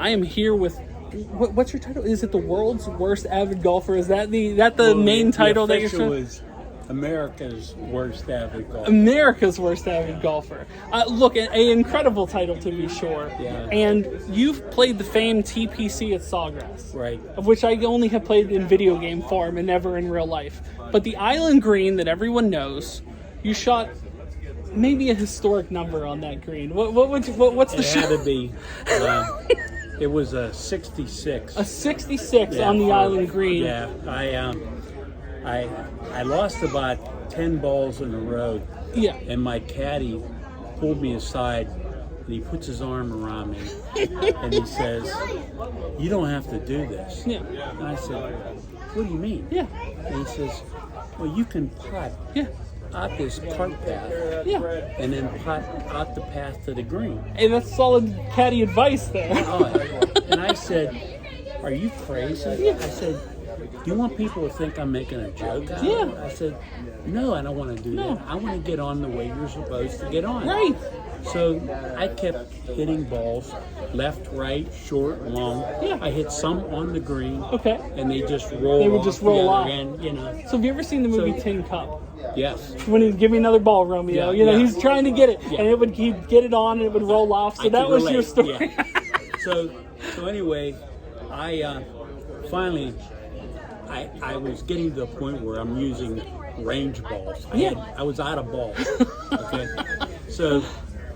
I am here with. What's your title? Is it the world's worst avid golfer? Is that the main title that you're showing? Was America's worst avid golfer. America's worst avid golfer. Look, an incredible title to be sure. Yeah. And you've played the famed TPC at Sawgrass. Right. Of which I only have played in video game form and never in real life. But the Island Green that everyone knows, you shot maybe a historic number on that green. What's the shot? It had to be. It was a 66. A 66 on the Island Green. Yeah. I lost about 10 balls in a row. Yeah. And my caddy pulled me aside and he puts his arm around me and he says, "You don't have to do this." Yeah. And I said, "What do you mean?" Yeah. And he says, "Well, you can putt out this cart path and then putt out the path to the green." Hey, that's solid caddy advice there. And I said, "Are you crazy?" I said, "Do you want people to think I'm making a joke out of it?" I said, "No, I don't want to do that. I want to get on the way you're supposed to get on." Right. So I kept hitting balls, left, right, short, long. Yeah. I hit some on the green. Okay. And they just roll. They would just roll off. And, So have you ever seen the movie Tin Cup? Yes. When he'd give me another ball, Romeo. He's trying to get it, and he'd get it on, and it would roll off. So that was your story. Yeah. So anyway, I finally I was getting to the point where I'm using range balls. I was out of balls. Okay.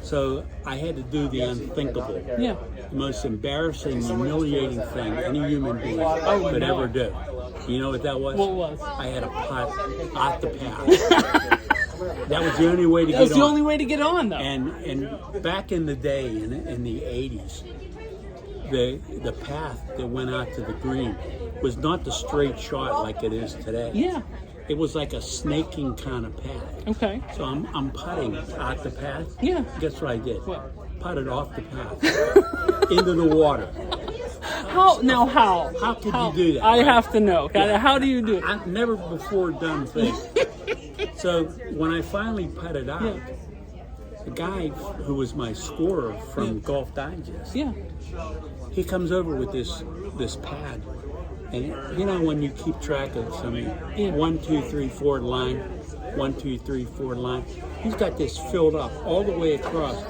So I had to do the unthinkable. Yeah. The most embarrassing, humiliating thing any human being could ever do. You know what that was? What was? I had a putt out the path. That was the only way to get on. That's the only way to get on, though. And back in the day, in the 80s, the path that went out to the green was not the straight shot like it is today. Yeah. It was like a snaking kind of path. Okay. So I'm putting out the path. Yeah. Guess what I did? What? Putted off the path into the water. How? Now how? How could you do that? I have to know. How do you do it? I've never before done things. So when I finally putted out, the guy who was my scorer from Golf Digest, he comes over with this pad. And you know when you keep track of something, 1, 2, 3, 4 line, 1, 2, 3, 4 line, he's got this filled up all the way across.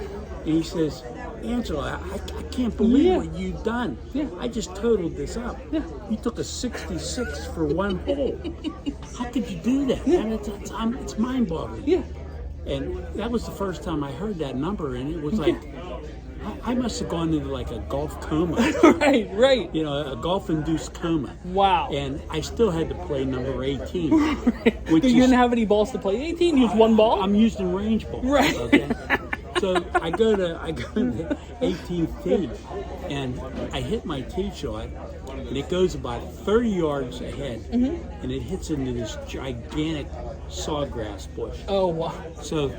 And he says, "Angelo, I can't believe what you've done. I just totaled this up. You took a 66 for one hole. How could you do that? And it's mind-boggling." And that was the first time I heard that number, and it was like, I must have gone into like a golf coma. Right. You know, a golf-induced coma. Wow. And I still had to play number 18. You didn't have any balls to play 18? You used one ball? I'm using range balls. Right. Okay? So I go to the 18th tee, and I hit my tee shot, and it goes about 30 yards ahead, and it hits into this gigantic sawgrass bush. Oh, wow. So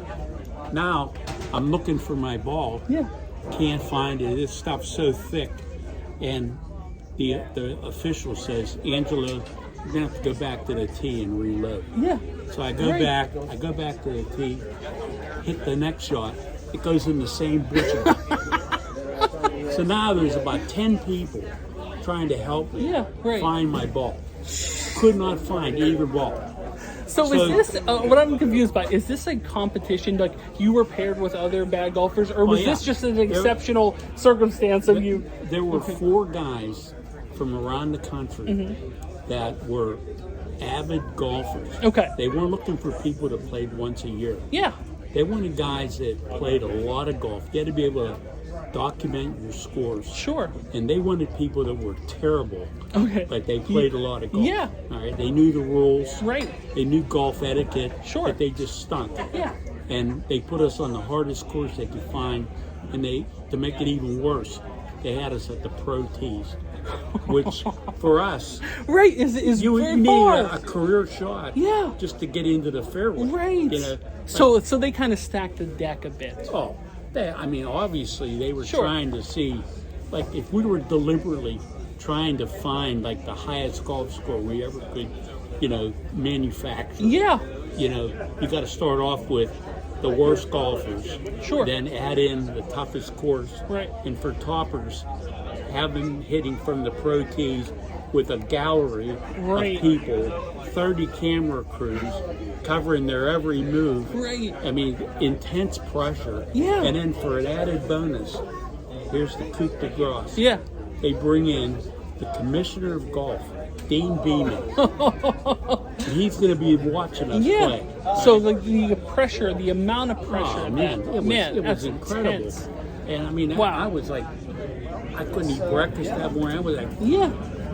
now I'm looking for my ball. Can't find it. This stuff's so thick. And the official says, "Angelo, you're gonna have to go back to the tee and reload." So I go back to the tee, hit the next shot. It goes in the same bush again. So now there's about 10 people trying to help me find my ball. Could not find either ball. So is this, what I'm confused by, is this a competition, like you were paired with other bad golfers, or was this just an exceptional circumstance of you? There were 4 guys from around the country that were avid golfers. Okay. They weren't looking for people that played once a year. They wanted guys that played a lot of golf. You had to be able to document your scores. Sure. And they wanted people that were terrible. Okay. But they played a lot of golf. All right. They knew the rules. Right. They knew golf etiquette. Sure. But they just stunk. And they put us on the hardest course they could find. And to make it even worse, they had us at the pro tees, which for us, is you very need far. a career shot. Just to get into the fairway. Right. You know, so they kind of stacked the deck a bit. Oh, obviously they were trying to see, like, if we were deliberately trying to find like the highest golf score we ever could, manufacture. You got to start off with the worst golfers. Then add in the toughest course. Right. And for toppers, have him hitting from the pro tees with a gallery Right. of people, 30 camera crews covering their every move. Right. I mean, intense pressure. Yeah. And then for an added bonus, here's the coup de grace. Yeah. They bring in the commissioner of golf, Dean Beeman. He's going to be watching us play. So like the pressure, the amount of pressure. Oh, man, it was incredible. Intense. And I mean, Wow. I was like, I couldn't eat breakfast that morning. I was like, Yeah.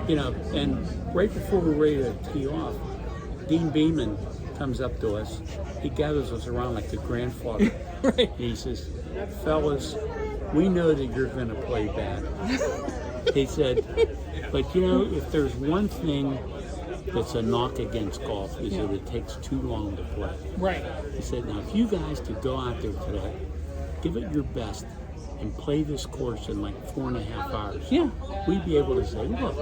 you know, and right before we were ready to tee off, Dean Beeman comes up to us. He gathers us around like the grandfather. Right. And he says, fellas, we know that you're going to play bad. He said, but you know, if there's one thing that's a knock against golf is that it takes too long to play. Right. He said, now if you guys could go out there today, give it your best, and play this course in like 4.5 hours, Yeah. we'd be able to say, look,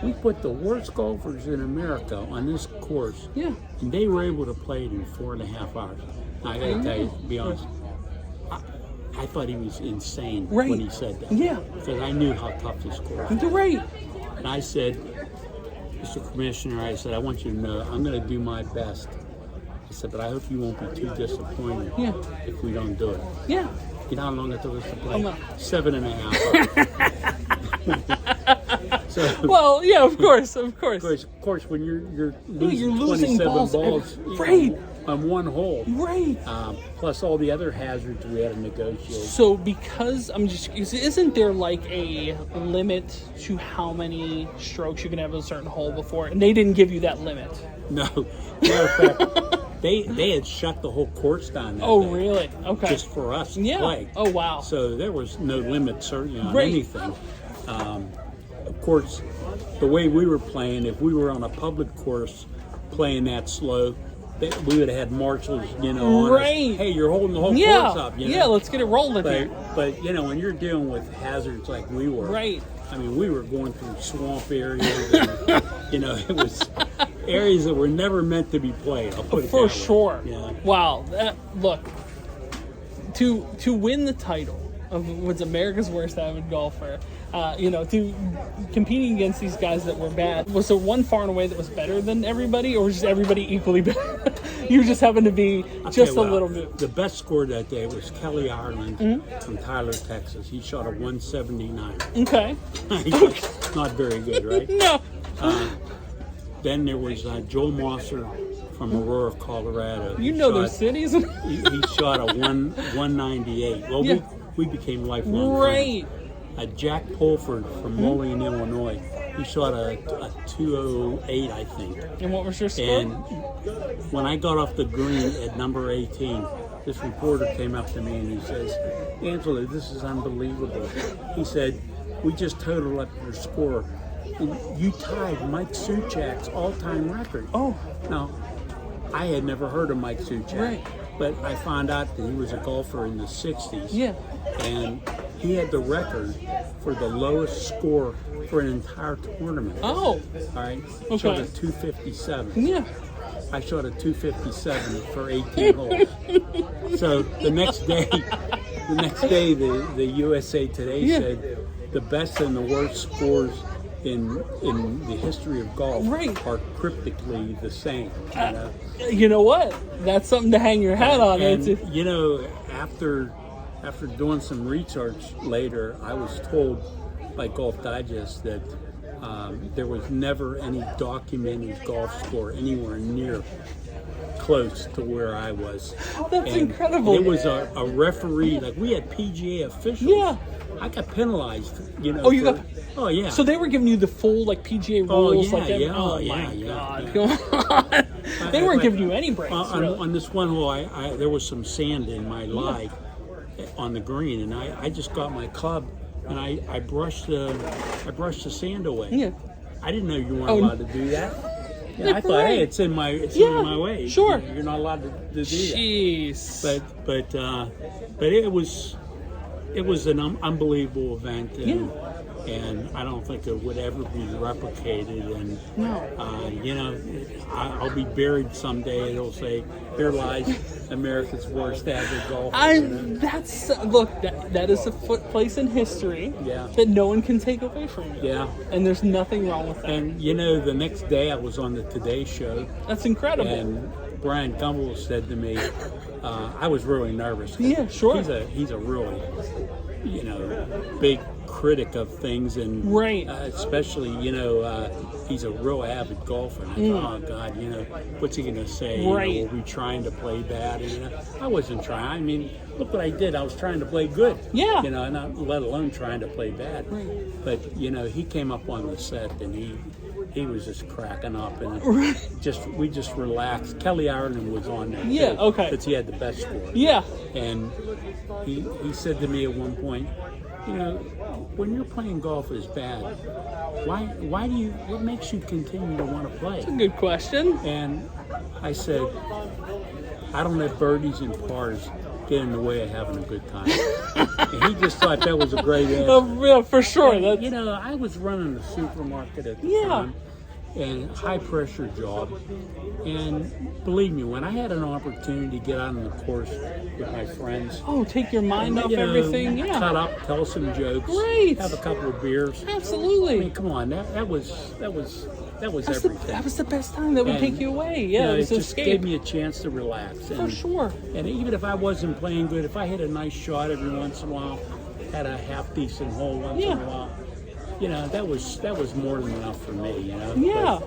we put the worst golfers in America on this course, Yeah. and they were able to play it in 4.5 hours. Now, I gotta tell you, to be honest, I thought he was insane Right. when he said that. Yeah. Because I knew how tough this course was. You're right. And I said, Mr. Commissioner, I said, I want you to know I'm going to do my best. I said, but I hope you won't be too disappointed if we don't do it. Yeah. You know how long it took us to play? no. 7.5 hours. So, Well, yeah, of course, of course. of course, when you're losing, You're losing 27 balls balls right. on one hole, Right. plus all the other hazards we had to negotiate. So because isn't there like a limit to how many strokes you can have at a certain hole before? And they didn't give you that limit. No, matter of fact, they had shut the whole course down that Oh, day, really? Okay. just for us to Yeah. play. Oh, wow. So there was no limit certainly on Right. anything. Of course, the way we were playing, if we were on a public course playing that slow, we would have had marshals, you know, on us. Right. Hey, you're holding the whole Yeah. course up. You know? Yeah, let's get it rolling here. But you know, when you're dealing with hazards like we were, Right. I mean, we were going through swamp areas. And, you know, it was areas that were never meant to be played. I'll put it For that way. sure. Yeah. Wow. Look, to win the title of what's America's worst avid golfer, you know, to competing against these guys that were bad, was there one far and away that was better than everybody, or was just everybody equally bad? You just happened to be just a little bit. The best score that day was Kelly Ireland from Tyler, Texas. He shot a 179. Okay. Not very good, right? No. Then there was Joel Mosser from Aurora, Colorado. You know those cities. He shot a 198. Well, Yeah. we became lifelong Right. friends. Jack Pulford from Moline, Illinois. He shot a 208, I think. And what was your score? And when I got off the green at number 18, this reporter came up to me and he says, Angelo, this is unbelievable. He said, we just totaled up your score. And you tied Mike Suchak's all-time record. Oh. Now, I had never heard of Mike Suchak. Right. But I found out that he was a golfer in the 60s. Yeah. And he had the record for the lowest score for an entire tournament. Oh. All right. Okay. Shot a 257. Yeah. I shot a 257 for 18 holes. So the next day, the USA Today said the best and the worst scores in the history of golf are cryptically the same. You know what? That's something to hang your hat on. And, you know, after doing some research later, I was told by Golf Digest that there was never any documented golf score anywhere near close to where I was. That's incredible. It was a referee, like we had PGA officials. Yeah. I got penalized, you know. Oh, you got. Oh, yeah. So they were giving you the full like PGA rules, yeah, yeah, oh yeah, my yeah, God, yeah. come on! They weren't giving you any breaks. Really. On this one hole, there was some sand in my lie on the green, and I just got my club and I brushed the sand away. Yeah. I didn't know you weren't allowed to do that. Yeah, I thought, Right. hey, it's in my way. Sure. You're not allowed to do that. Jeez. But it was an unbelievable event, and I don't think it would ever be replicated. And you know, I'll be buried someday. It'll say, "Here lies America's worst avid golfer." That is a place in history that no one can take away from you. Yeah, and there's nothing wrong with that. And you know, the next day I was on the Today Show. That's incredible. And Brian Gumbel said to me, I was really nervous. Yeah, sure. He's a really, you know, big critic of things, and especially, you know, he's a real avid golfer. And I thought, oh God, you know, what's he gonna say? You know, were we trying to play bad? And, you know, I wasn't trying. I mean, look what I did. I was trying to play good. Yeah. You know, not let alone trying to play bad. Right. But you know, he came up on the set and he was just cracking up, and we just relaxed. Kelly Ireland was on there. Yeah. Too, okay. because he had the best score. Yeah. And he said to me at one point, you know, when you're playing golf as bad, why do you? What makes you continue to want to play? That's a good question. And I said, I don't let birdies and pars get in the way of having a good time. And he just thought that was a great answer. Yeah, for sure. And, you know, I was running a supermarket at the time, and high pressure job. And believe me, when I had an opportunity to get out on the course with my friends, take your mind off everything. Cut up, tell some jokes, have a couple of beers. Absolutely. I mean, come on, that was everything. That was the best time. That would take you away. Yeah, you know, it was just escape. gave me a chance to relax. For sure. And even if I wasn't playing good, if I hit a nice shot every once in a while, had a half decent hole once in a while, you know, that was more than enough for me. You know. Yeah.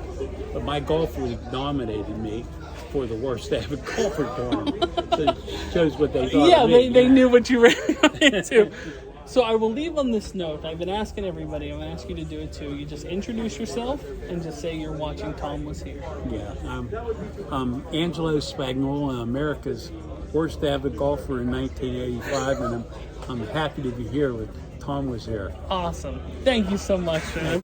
But my golf league nominated me for the worst avid golfer tournament. So it shows what they thought. Yeah, of me, they knew what you were into. So I will leave on this note. I've been asking everybody. I'm going to ask you to do it too. You just introduce yourself and just say you're watching Tom Was Here. Yeah. I'm Angelo Spagnolo, America's worst avid golfer in 1985, and I'm happy to be here with Tom Was Here. Awesome. Thank you so much, man.